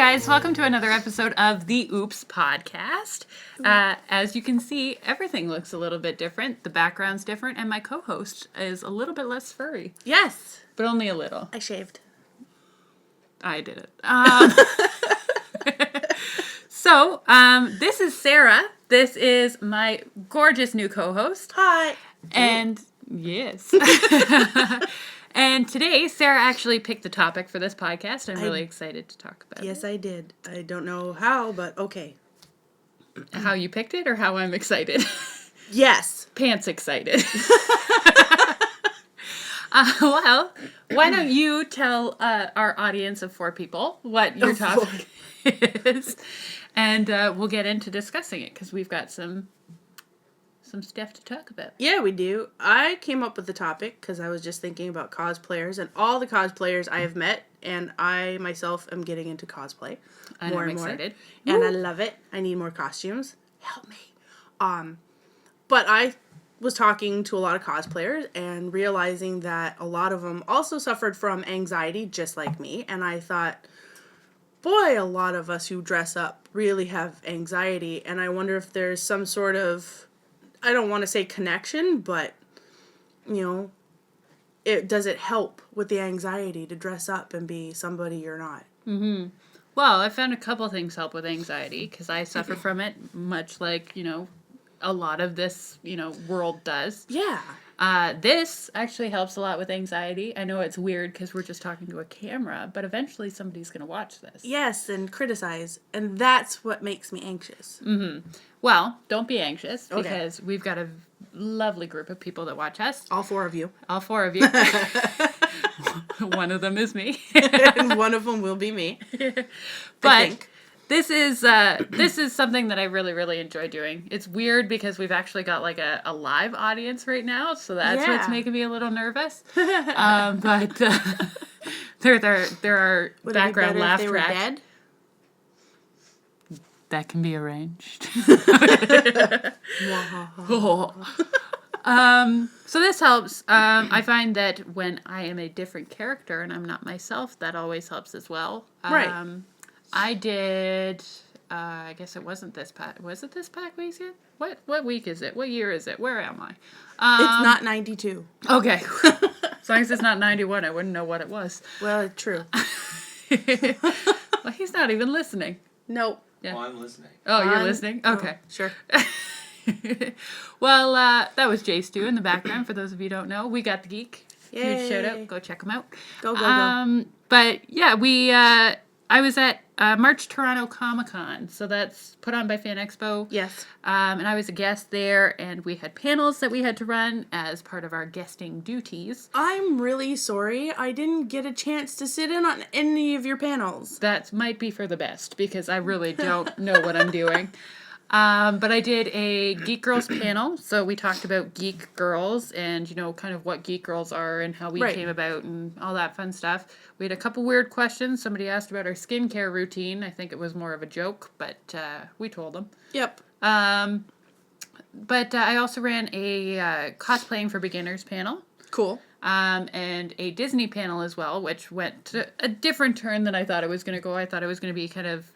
guys, welcome to another episode of the Oops Podcast. As you can see, everything looks a little bit different. The background's different, and my co-host is a little bit less furry. Yes. But only a little. I shaved. I did it. So, this is Sarah. This is my gorgeous new co-host. Hi. And, yes. And today, Sarah actually picked the topic for this podcast. I'm really excited to talk about it. Yes, I did. I don't know how, but okay. How you picked it or how I'm excited? Yes. Pants excited. Well, why don't you tell our audience of 4 people what your topic is, and we'll get into discussing it because we've got some stuff to talk about. Yeah, we do. I came up with the topic because I was just thinking about cosplayers and all the cosplayers I have met, and I myself am getting into cosplay more and more. Excited. And I love it. I need more costumes. Help me. But I was talking to a lot of cosplayers and realizing that a lot of them also suffered from anxiety just like me, and I thought, boy, a lot of us who dress up really have anxiety, and I wonder if there's some sort of, I don't want to say connection, but, you know, does it help with the anxiety to dress up and be somebody you're not? Mm-hmm. Well, I found a couple things help with anxiety because I suffer from it much like, a lot of this, world does. Yeah. This actually helps a lot with anxiety. I know it's weird because we're just talking to a camera, but eventually somebody's going to watch this. Yes, and criticize. And that's what makes me anxious. Mm-hmm. Well, don't be anxious because we've got a lovely group of people that watch us. All 4 of you. All 4 of you. One of them is me. And one of them will be me. But this is something that I really, really enjoy doing. It's weird because we've actually got like a live audience right now, so that's what's making me a little nervous. But there are Would background laugh if they tracks. Were dead? That can be arranged. So this helps. I find that when I am a different character and I'm not myself, that always helps as well. Right. I did, I guess it wasn't this pack. Was it this pack weekend? What week is it? What year is it? Where am I? It's not 92. Okay. As long as it's not 91, I wouldn't know what it was. Well, true. Well, he's not even listening. Nope. Yeah. Well, I'm listening. Oh, you're listening? Okay. Sure. Well, that was Jay Stu in the background, for those of you who don't know. We Got the Geek. Yay. Huge shout out. Go check them out. Go. But, yeah, I was at March Toronto Comic-Con, so that's put on by Fan Expo. Yes. And I was a guest there, and we had panels that we had to run as part of our guesting duties. I'm really sorry. I didn't get a chance to sit in on any of your panels. That might be for the best, because I really don't know what I'm doing. But I did a Geek Girls panel, so we talked about Geek Girls and, kind of what Geek Girls are and how we came about and all that fun stuff. We had a couple weird questions. Somebody asked about our skincare routine. I think it was more of a joke, but we told them. Yep. But I also ran a cosplaying for beginners panel. Cool. And a Disney panel as well, which went to a different turn than I thought it was going to go. I thought it was going to be kind of,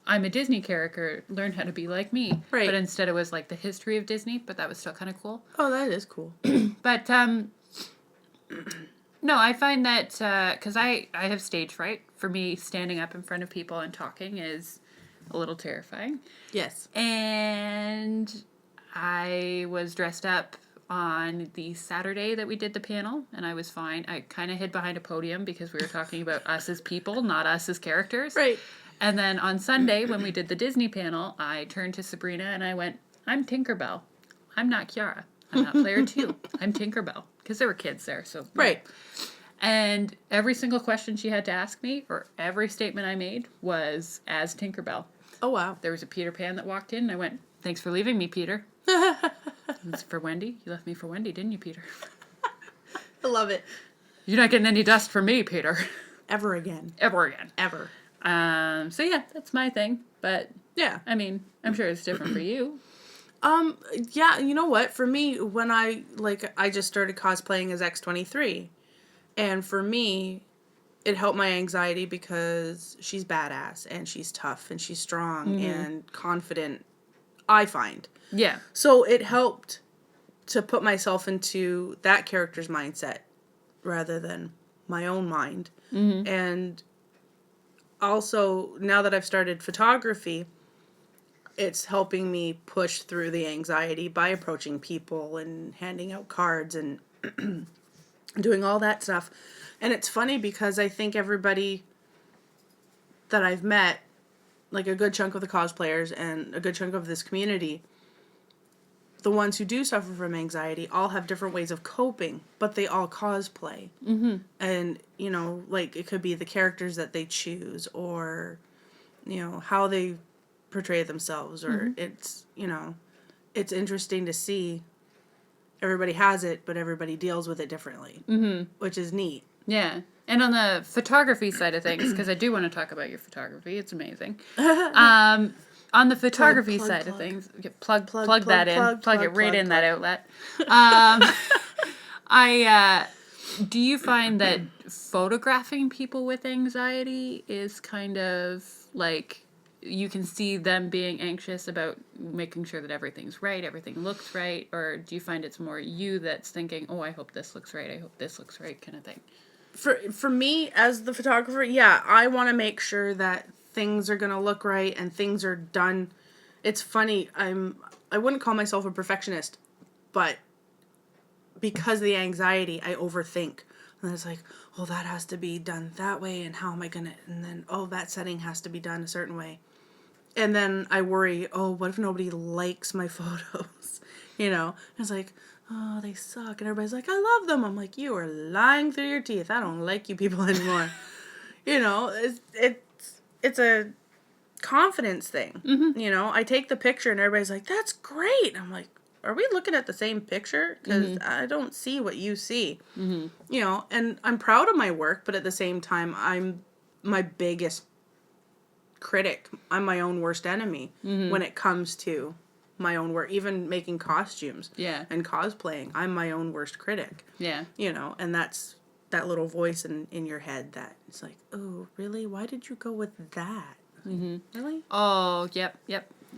I'm a Disney character, learn how to be like me. Right. But instead it was like the history of Disney, but that was still kind of cool. Oh, that is cool. But, no, I find that, because I have stage fright. For me, standing up in front of people and talking is a little terrifying. Yes. And I was dressed up on the Saturday that we did the panel, and I was fine. I kind of hid behind a podium because we were talking about us as people, not us as characters. Right. And then on Sunday, when we did the Disney panel, I turned to Sabrina and I went, I'm Tinkerbell. I'm not Kiara. I'm not player 2. I'm Tinkerbell. Because there were kids there, so. Right. And every single question she had to ask me, or every statement I made, was as Tinkerbell. Oh, wow. There was a Peter Pan that walked in, and I went, thanks for leaving me, Peter. It's for Wendy. You left me for Wendy, didn't you, Peter? I love it. You're not getting any dust from me, Peter. Ever again. Ever again. Ever. So yeah, that's my thing. But yeah, I mean, I'm sure it's different for you. Yeah, you know what? For me, when I just started cosplaying as X-23, and for me, it helped my anxiety because she's badass and she's tough and she's strong and confident, I find. Yeah. So it helped to put myself into that character's mindset rather than my own mind. And also, now that I've started photography, it's helping me push through the anxiety by approaching people and handing out cards and doing all that stuff. And it's funny because I think everybody that I've met, like a good chunk of the cosplayers and a good chunk of this community, the ones who do suffer from anxiety all have different ways of coping, but they all cosplay. And, you know, like it could be the characters that they choose or, you know, how they portray themselves, or it's, you know, it's interesting to see everybody has it, but everybody deals with it differently, which is neat. Yeah. And on the photography side of things, because I do want to talk about your photography, it's amazing. On the photography side of things, plug that in, plug it right in that outlet. Do you find that photographing people with anxiety is kind of like, you can see them being anxious about making sure that everything's right, everything looks right, or do you find it's more you that's thinking, oh, I hope this looks right, I hope this looks right, kind of thing? For me as the photographer, yeah, I want to make sure that things are going to look right and things are done. It's funny, I wouldn't call myself a perfectionist, but because of the anxiety, I overthink. And it's like, oh, that has to be done that way, and how am I going to, and then, oh, that setting has to be done a certain way. And then I worry, oh, what if nobody likes my photos? You know, it's like, oh, they suck. And everybody's like, I love them. I'm like, you are lying through your teeth. I don't like you people anymore. You know, it's a confidence thing. You know, I take the picture and everybody's like, that's great. I'm like, are we looking at the same picture? Because I don't see what you see. You know, and I'm proud of my work, but at the same time, I'm my biggest critic. I'm my own worst enemy when it comes to my own work. Even making costumes and cosplaying, I'm my own worst critic. Yeah. You know, and that's that little voice in your head that it's like, oh, really? Why did you go with that? Really? Oh, yep.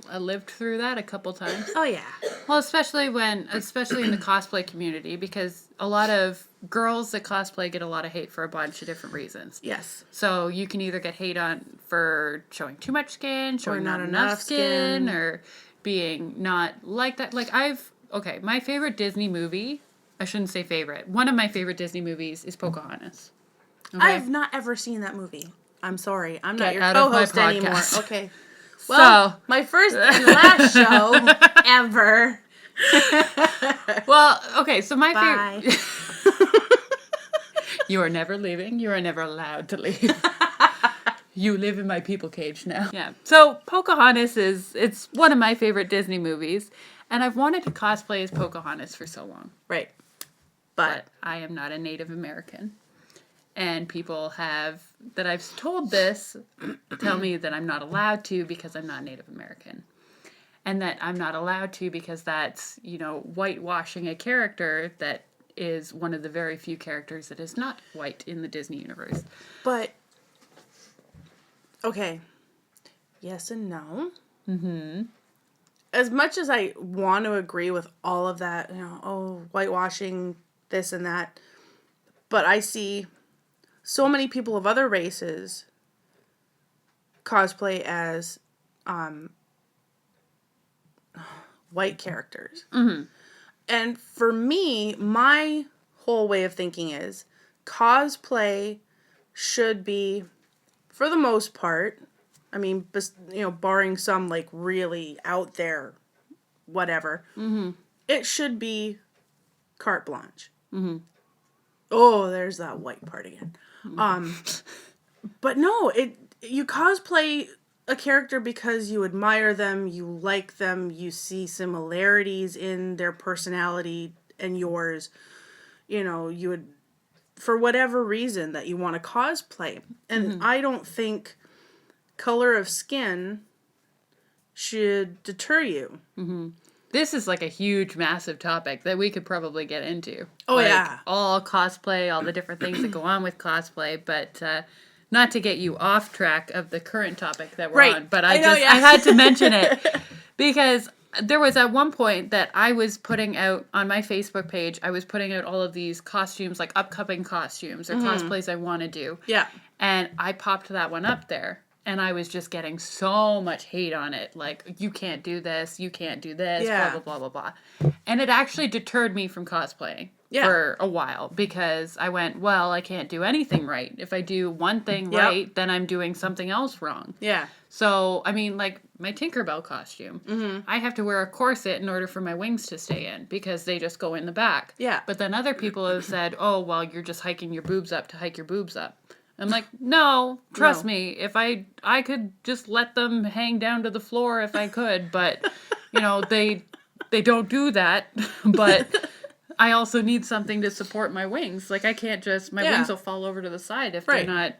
I lived through that a couple times. Oh, yeah. Well, especially in the cosplay community, because a lot of girls that cosplay get a lot of hate for a bunch of different reasons. Yes. So you can either get hate on for showing too much skin, showing Or not enough skin, or being not like that. Like my favorite Disney movie, I shouldn't say favorite. One of my favorite Disney movies is Pocahontas. Okay? I've not ever seen that movie. I'm sorry. I'm not Get your out of my co-host anymore. podcast. Okay. Well, So, my first and last show ever. well, okay, so my Bye. favorite... You are never leaving. You are never allowed to leave. You live in my people cage now. Yeah. So Pocahontas it's one of my favorite Disney movies, and I've wanted to cosplay as Pocahontas for so long. Right. But I am not a Native American. And people that I've told this, tell me that I'm not allowed to because I'm not Native American. And that I'm not allowed to because that's, you know, whitewashing a character that is one of the very few characters that is not white in the Disney universe. But, okay. Yes and no. As much as I want to agree with all of that, you know, oh, whitewashing, this and that, but I see so many people of other races cosplay as white characters. And for me, my whole way of thinking is cosplay should be, for the most part, I mean, you know, barring some like really out there whatever, it should be carte blanche. Oh, there's that white part again. But no, you cosplay a character because you admire them, you like them, you see similarities in their personality and yours. You know, you would, for whatever reason that you want to cosplay. And I don't think color of skin should deter you. this is like a huge, massive topic that we could probably get into. Oh, like, yeah. all cosplay, all the different things that go on with cosplay, but not to get you off track of the current topic that we're Right. on. But I know, yeah. I had to mention it because there was at one point that I was putting out on my Facebook page, I was putting out all of these costumes, like upcoming costumes or cosplays I want to do. Yeah. And I popped that one up there. And I was just getting so much hate on it. Like, you can't do this, you can't do this, Yeah. blah, blah, blah, blah, blah. And it actually deterred me from cosplaying for a while because I went, well, I can't do anything right. If I do one thing right, then I'm doing something else wrong. Yeah. So, I mean, like, my Tinkerbell costume, I have to wear a corset in order for my wings to stay in because they just go in the back. Yeah. But then other people have said, oh, well, you're just hiking your boobs up to hike your boobs up. I'm like, no, trust me. If I could just let them hang down to the floor if I could, but you know, they don't do that. But I also need something to support my wings. Like I can't just my wings will fall over to the side if they're not.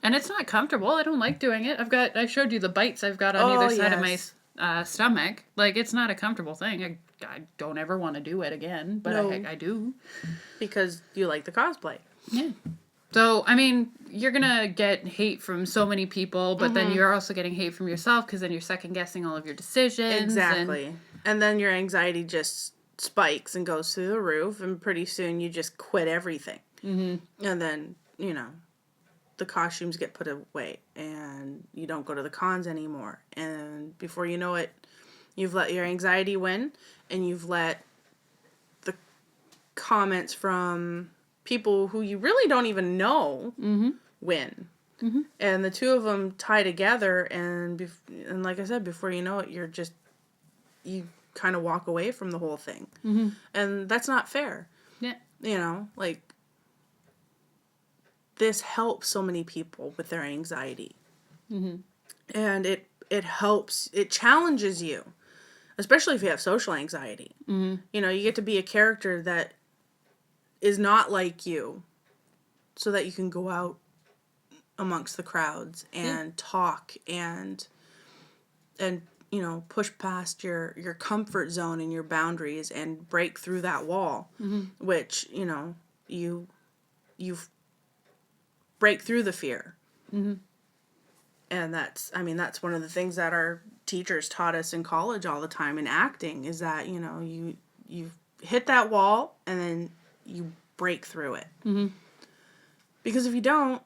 And it's not comfortable. I don't like doing it. I showed you the bites I've got on either side of my stomach. Like it's not a comfortable thing. I don't ever want to do it again, but I do because you like the cosplay. Yeah. So, I mean, you're going to get hate from so many people, but then you're also getting hate from yourself because then you're second-guessing all of your decisions. Exactly. And then your anxiety just spikes and goes through the roof, and pretty soon you just quit everything. Mm-hmm. And then, you know, the costumes get put away, and you don't go to the cons anymore. And before you know it, you've let your anxiety win, and you've let the comments from people who you really don't even know win. Mm-hmm. And the two of them tie together, and like I said, before you know it, you kind of walk away from the whole thing. Mm-hmm. And that's not fair. Yeah. You know, like, this helps so many people with their anxiety. Mm-hmm. And it helps, it challenges you, especially if you have social anxiety. Mm-hmm. You know, you get to be a character that is not like you, so that you can go out amongst the crowds and talk and you know, push past your comfort zone and your boundaries and break through that wall, which, you know, you break through the fear. Mm-hmm. And that's one of the things that our teachers taught us in college all the time in acting, is that, you know, you hit that wall and then you break through it. Mm-hmm. Because if you don't,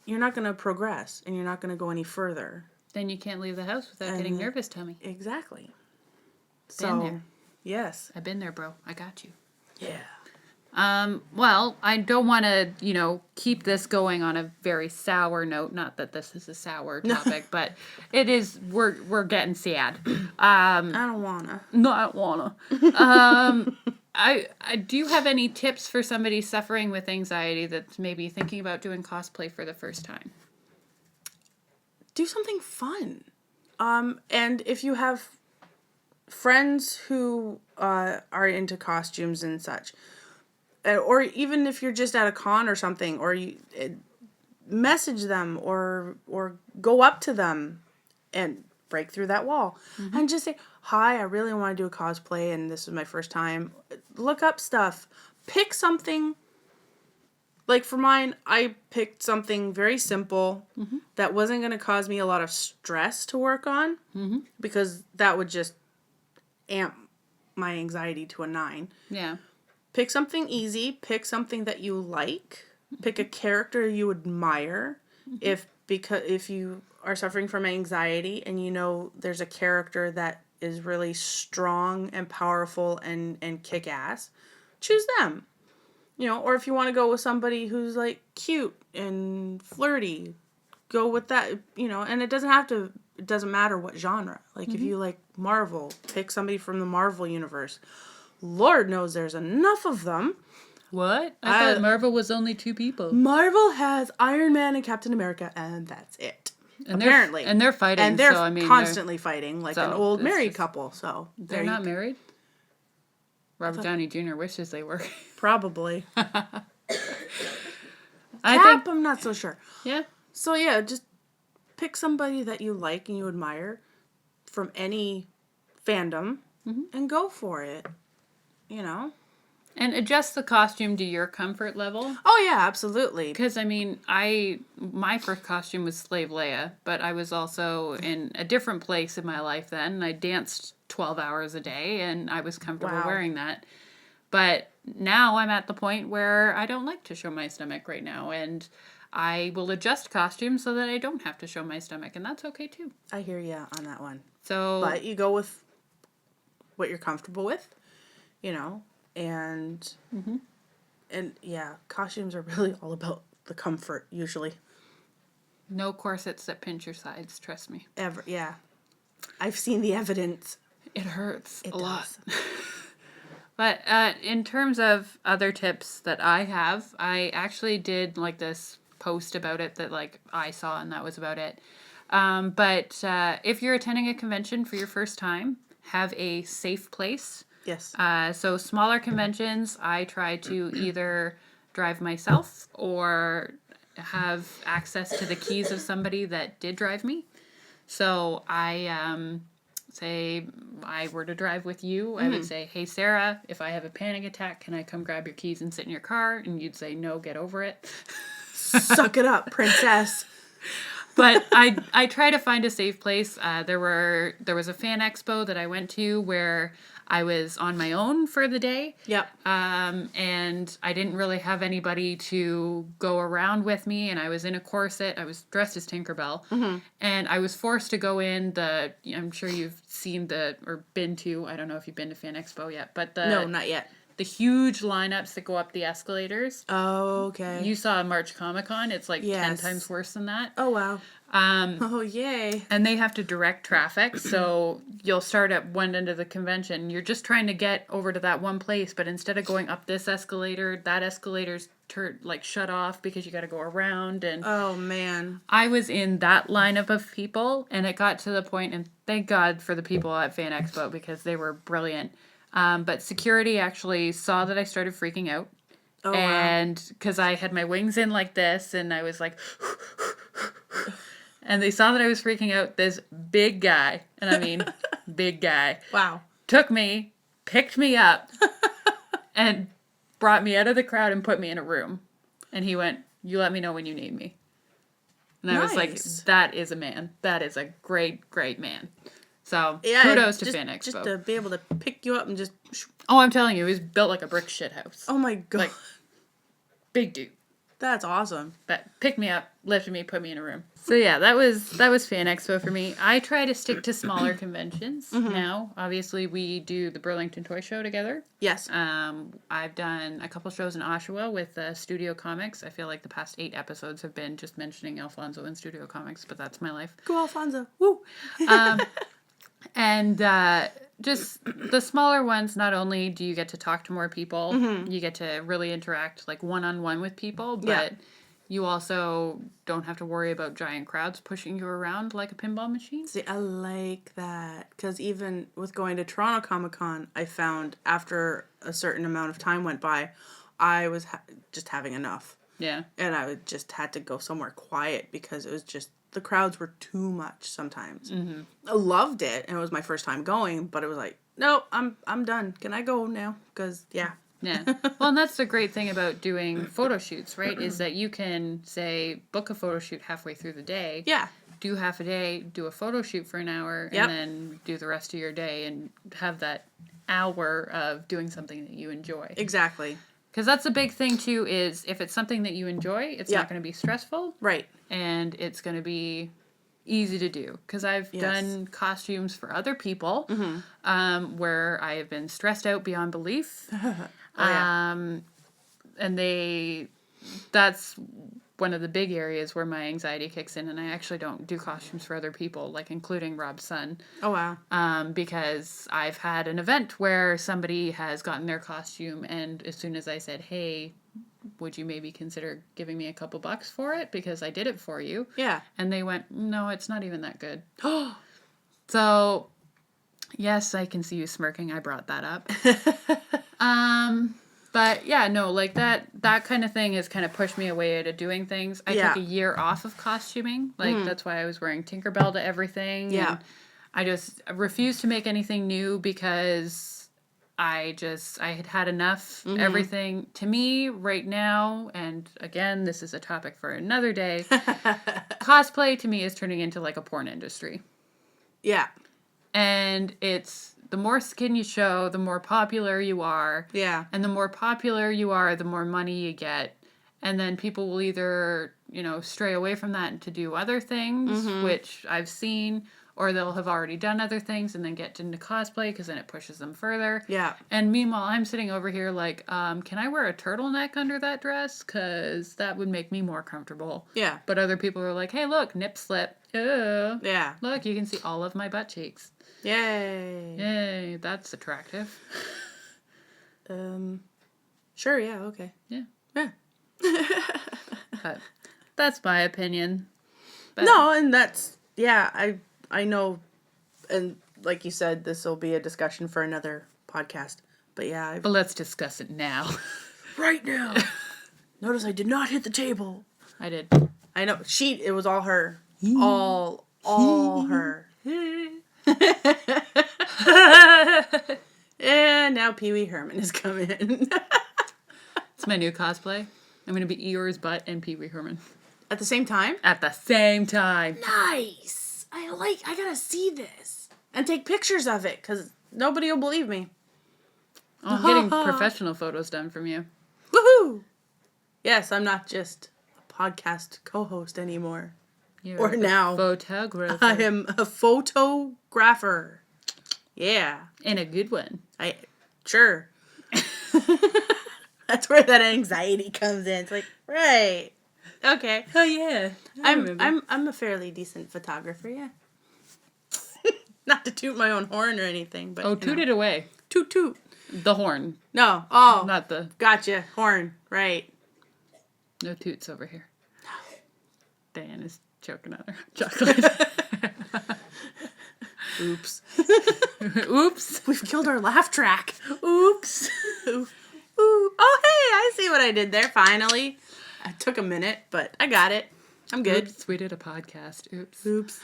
you're not going to progress and you're not going to go any further. Then you can't leave the house without getting nervous tummy. Exactly. Been there. Yes. I've been there, bro. I got you. Yeah. Well, I don't want to, you know, keep this going on a very sour note. Not that this is a sour topic, but it is. We're getting sad. I don't wanna. No, I don't wanna. I do you have any tips for somebody suffering with anxiety that's maybe thinking about doing cosplay for the first time? Do something fun. And if you have friends who are into costumes and such, or even if you're just at a con or something, or you message them or go up to them and break through that wall and just say, hi, I really want to do a cosplay and this is my first time. Look up stuff. Pick something. Like for mine, I picked something very simple that wasn't going to cause me a lot of stress to work on, because that would just amp my anxiety to a 9. Yeah. Pick something easy. Pick something that you like. Pick a character you admire. If you are suffering from anxiety and you know there's a character that is really strong and powerful and kick-ass, choose them. You know, or if you want to go with somebody who's like cute and flirty, go with that, you know, and it doesn't matter what genre. Like if you like Marvel, pick somebody from the Marvel universe. Lord knows there's enough of them. What? I thought Marvel was only 2 people. Marvel has Iron Man and Captain America, and that's it. And apparently. They're fighting. And they're so, I mean, constantly fighting, like an old married couple. So they're not married? Robert Downey Jr. wishes they were. Probably. I'm not so sure. Yeah. So yeah, just pick somebody that you like and you admire from any fandom and go for it. You know? And adjust the costume to your comfort level. Oh, yeah, absolutely. Because, I mean, my first costume was Slave Leia, but I was also in a different place in my life then. And I danced 12 hours a day, and I was comfortable wearing that. But now I'm at the point where I don't like to show my stomach right now, and I will adjust costumes so that I don't have to show my stomach, and that's okay too. I hear you on that one. So, but you go with what you're comfortable with, you know, and yeah, costumes are really all about the comfort usually. no corsets that pinch your sides, trust me. Yeah. I've seen the evidence. It hurts a lot. Does. But in terms of other tips that I have, I actually did like this post about it that like I saw, and that was about it. But if you're attending a convention for your first time, have a safe place. Yes. So smaller conventions, I try to either drive myself or have access to the keys of somebody that did drive me. So I say I were to drive with you, I would say, hey, Sarah, if I have a panic attack, can I come grab your keys and sit in your car? And you'd say, no, get over it. Suck it up, princess. But I try to find a safe place. There was a fan expo that I went to where I was on my own for the day. Yep. And I didn't really have anybody to go around with me, and I was in a corset. I was dressed as Tinkerbell, and I was forced to go in I'm sure you've seen or been to, I don't know if you've been to Fan Expo yet, but No, not yet. The huge lineups that go up the escalators. Oh, okay. You saw March Comic-Con. It's like 10 Yes. times worse than that. Oh, wow. Oh, yay. And they have to direct traffic, so you'll start at one end of the convention. You're just trying to get over to that one place, but instead of going up this escalator, that escalator's shut off because you got to go around. And Oh, man. I was in that lineup of people, and it got to the point, and thank God for the people at Fan Expo because they were brilliant. But security actually saw that I started freaking out. Oh, and because I had my wings in like this, and I was like, and they saw that I was freaking out. This big guy, and I mean, big guy, wow. took me, picked me up, and brought me out of the crowd and put me in a room. And he went, you let me know when you need me. And I was like, that is a man. That is a great, great man. So, kudos to Fan Expo. Just to be able to pick you up and just... Oh, I'm telling you, he was built like a brick shit house. Oh my God. Like, big dude. That's awesome. But picked me up, lifted me, put me in a room. So yeah, that was Fan Expo for me. I try to stick to smaller conventions now. Obviously, we do the Burlington Toy Show together. Yes. I've done a couple shows in Oshawa with Studio Comics. I feel like the past 8 episodes have been just mentioning Alfonso and Studio Comics, but that's my life. Go Alfonso. Woo. And just the smaller ones, not only do you get to talk to more people, you get to really interact like one-on-one with people, but you also don't have to worry about giant crowds pushing you around like a pinball machine. See, I like that. Because even with going to Toronto Comic-Con, I found after a certain amount of time went by, I was just having enough. Yeah. And I just had to go somewhere quiet because it was just, the crowds were too much sometimes. I loved it, and it was my first time going, but it was like, no, I'm done. Can I go now? Because, yeah. Yeah. Well, and that's the great thing about doing photo shoots, right? Is that you can, say, book a photo shoot halfway through the day. Yeah. Do half a day, do a photo shoot for an hour, and then do the rest of your day and have that hour of doing something that you enjoy. Exactly. Because that's a big thing, too, is if it's something that you enjoy, it's not going to be stressful. Right. And it's going to be easy to do. Because I've done costumes for other people where I have been stressed out beyond belief. And that's one of the big areas where my anxiety kicks in, and I actually don't do costumes for other people, like including Rob's son. Oh, wow. Because I've had an event where somebody has gotten their costume, and as soon as I said, hey, would you maybe consider giving me a couple bucks for it? Because I did it for you. Yeah. And they went, no, it's not even that good. So, yes, I can see you smirking. I brought that up. But yeah, no, like that kind of thing has kind of pushed me away out of doing things. I took a year off of costuming. Like, that's why I was wearing Tinkerbell to everything. Yeah. I just refused to make anything new because I had had enough. Everything to me right now, and again, this is a topic for another day. Cosplay to me is turning into like a porn industry. Yeah. And it's the more skin you show, the more popular you are. Yeah. And the more popular you are, the more money you get. And then people will either, stray away from that to do other things, which I've seen, or they'll have already done other things and then get into cosplay because then it pushes them further. Yeah. And meanwhile, I'm sitting over here like, can I wear a turtleneck under that dress? Because that would make me more comfortable. Yeah. But other people are like, hey, look, nip slip. Ew. Yeah. Look, you can see all of my butt cheeks. Yay. Yay, that's attractive. Sure, yeah, okay. Yeah. Yeah. But that's my opinion. But No, and that's, yeah, I know, and like you said, this will be a discussion for another podcast. But yeah. But let's discuss it now. Right now. Notice I did not hit the table. I did. I know. It was all her. All her. And now Pee Wee Herman is coming in. It's my new cosplay. I'm going to be Eeyore's butt and Pee Wee Herman. At the same time? At the same time. Nice. I gotta see this. And take pictures of it, because nobody will believe me. Oh, I'm getting professional photos done from you. Woohoo! Yes, I'm not just a podcast co-host anymore. You're now. Photographer. I am a photographer. Yeah. And a good one. Sure. That's where that anxiety comes in. It's like, right. Okay. Oh yeah. I'm a fairly decent photographer, yeah. Not to toot my own horn or anything, but toot it away. Toot toot. The horn. No. Oh. Not the... Gotcha. Horn. Right. No toots over here. Diane is choking on her chocolate. Oops. Oops. We've killed our laugh track. Oops. Ooh. Oh, hey, I see what I did there, finally. It took a minute, but I got it. I'm good. Oops, we did a podcast. Oops. Oops.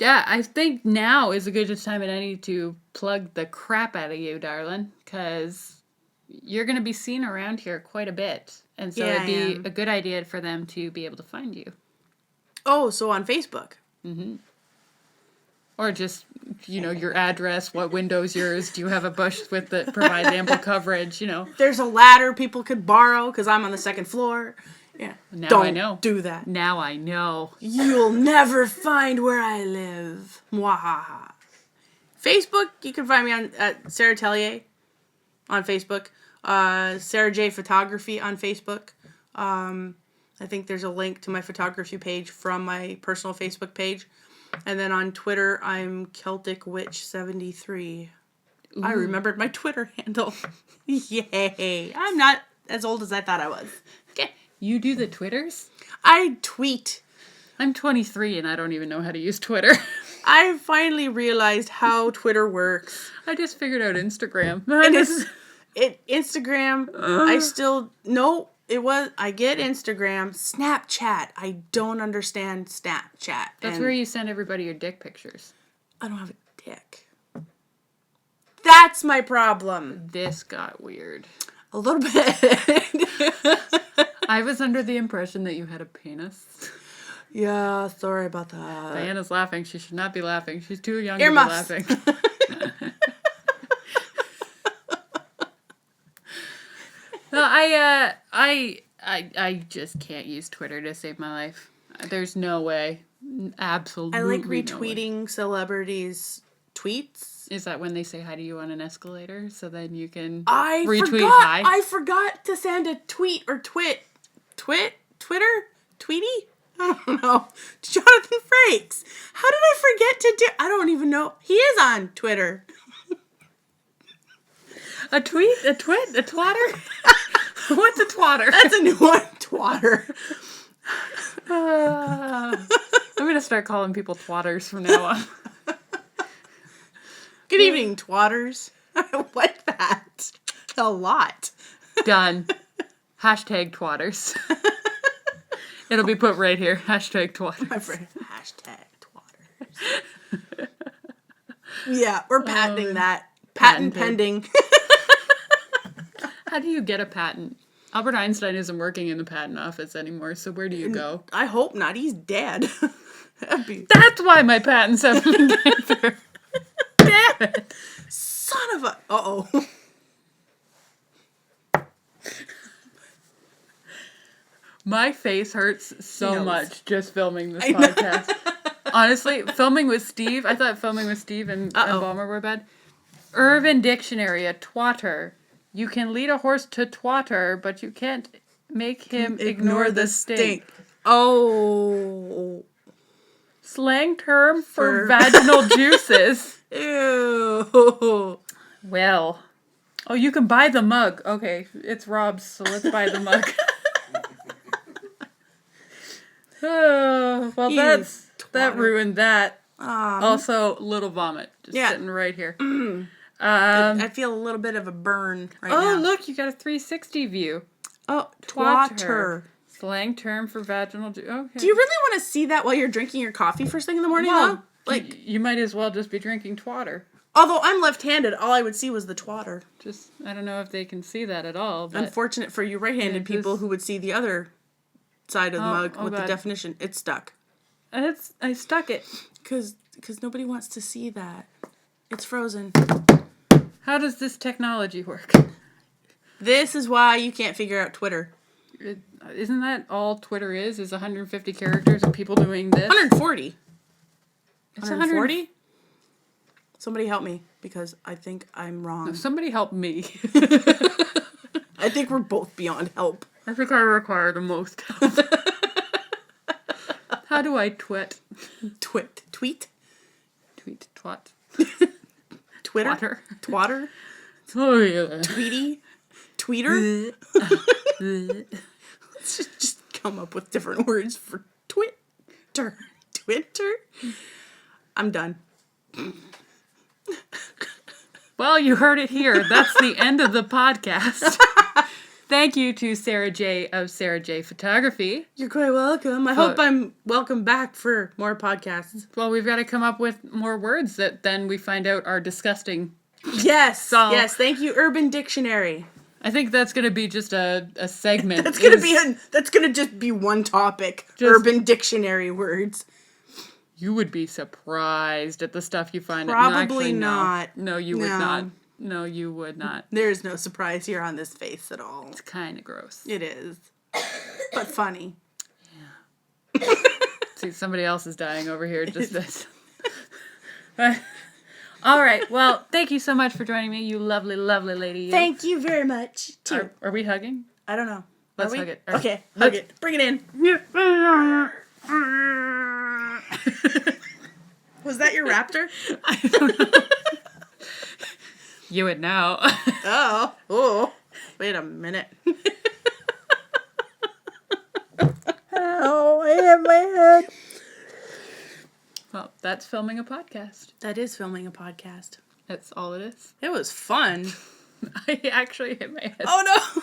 Yeah, I think now is a good time and I need to plug the crap out of you, darling, because you're going to be seen around here quite a bit. And so it'd be a good idea for them to be able to find you. Oh, so on Facebook. Mm-hmm. Or just, your address, what window's yours, do you have a bush that provides ample coverage, There's a ladder people could borrow because I'm on the second floor. Yeah. Now I know. Do that. Now I know. You'll never find where I live. Mwahaha. Facebook, you can find me at Sarah Tellier on Facebook. Sarah J Photography on Facebook. I think there's a link to my photography page from my personal Facebook page. And then on Twitter, I'm Celtic Witch 73. Ooh. I remembered my Twitter handle. Yay. I'm not as old as I thought I was. Okay. You do the Twitters? I tweet. I'm 23 and I don't even know how to use Twitter. I finally realized how Twitter works. I just figured out Instagram. Instagram, I get Instagram. Snapchat, I don't understand Snapchat. That's where you send everybody your dick pictures. I don't have a dick. That's my problem. This got weird. A little bit. I was under the impression that you had a penis. Yeah, sorry about that. Diana's laughing. She should not be laughing. She's too young Earmuffs. to be laughing. No, I just can't use Twitter to save my life. There's no way. Absolutely. I like retweeting celebrities' tweets. Is that when they say hi to you on an escalator? So then you can retweet hi? I forgot to send a tweet or Twitter? Tweety? I don't know. Jonathan Frakes. How did I forget to do... I don't even know. He is on Twitter. A tweet? A twit? A twatter? What's a twatter? That's a new one. Twatter. I'm going to start calling people twatters from now on. Good evening, twatters. I like that. A lot. Done. Hashtag twatters. It'll be put right here. Hashtag twatters. My friend. Hashtag twatters. Yeah, we're patenting that. Patent patented. pending. How do you get a patent? Albert Einstein isn't working in the patent office anymore, so where do you go? I hope not. He's dead. That's why my patents haven't been getting through. Damn it. Son of a... Uh-oh. My face hurts so much just filming this I know. podcast. Honestly, filming with Steve, I thought filming with Steve and Balmer were bad. Urban Dictionary, a twatter. You can lead a horse to twatter, but you can't make him ignore the stink. Oh. Slang term for vaginal juices. Ew. Well. Oh, you can buy the mug. Okay, it's Rob's, so let's buy the mug. Oh, well, that ruined that. Also, little vomit. Just sitting right here. I feel a little bit of a burn right now. Oh, look, you got a 360 view. Oh, twatter. Slang term for vaginal juice. Okay. Do you really want to see that while you're drinking your coffee first thing in the morning, Well, though? Like, you might as well just be drinking twatter. although I'm left-handed, all I would see was the twatter. Just, I don't know if they can see that at all. But Unfortunate for you right-handed people who would see the other side of the mug with the definition. It's stuck. I stuck it. Because nobody wants to see that. It's frozen. How does this technology work? This is why you can't figure out Twitter. Isn't that all Twitter is 150 characters of people doing this? 140. It's 140? Somebody help me, because I think I'm wrong. No, somebody help me. I think we're both beyond help. I think I require the most help. How do I twit? Tweet? Tweet, twat. Twitter? Twatter? Oh, yeah. Tweety? Tweeter? Let's just come up with different words for Twitter. Twitter? I'm done. Well, you heard it here. That's the end of the podcast. Thank you to Sarah J. of Sarah J. Photography. You're quite welcome. I hope I'm welcome back for more podcasts. Well, we've got to come up with more words that then we find out are disgusting. Yes. Yes. Thank you, Urban Dictionary. I think that's going to be just a segment. That's going to just be one topic. Urban Dictionary words. You would be surprised at the stuff you find. Probably not. No, you would not. No, you would not. There's no surprise here on this face at all. It's kind of gross. It is. But funny. Yeah. See, somebody else is dying over here. Just this. All right. Well, thank you so much for joining me, you lovely, lovely lady. Thank you very much. Are we hugging? I don't know. Let's hug it. Okay, hug it. Bring it in. Was that your raptor? I don't know. You would know. Oh, wait a minute. Oh, I hit my head. Well, that's filming a podcast. That is filming a podcast. That's all it is. It was fun. I actually hit my head. Oh, no.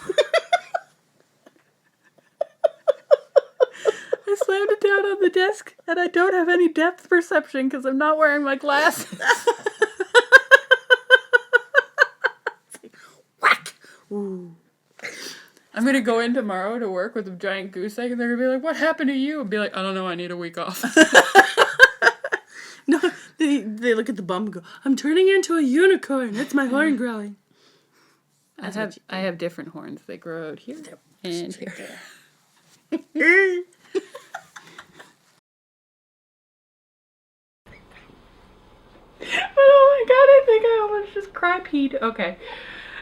I slammed it down on the desk, and I don't have any depth perception because I'm not wearing my glasses. Whack! Ooh. I'm going to go in tomorrow to work with a giant goose egg, and they're going to be like, what happened to you? And be like, I don't know, I need a week off. No, they look at the bum and go, I'm turning into a unicorn. That's my horn growing. I have different horns. They grow out here and here. Oh my god, I think I almost just cry peed. Okay.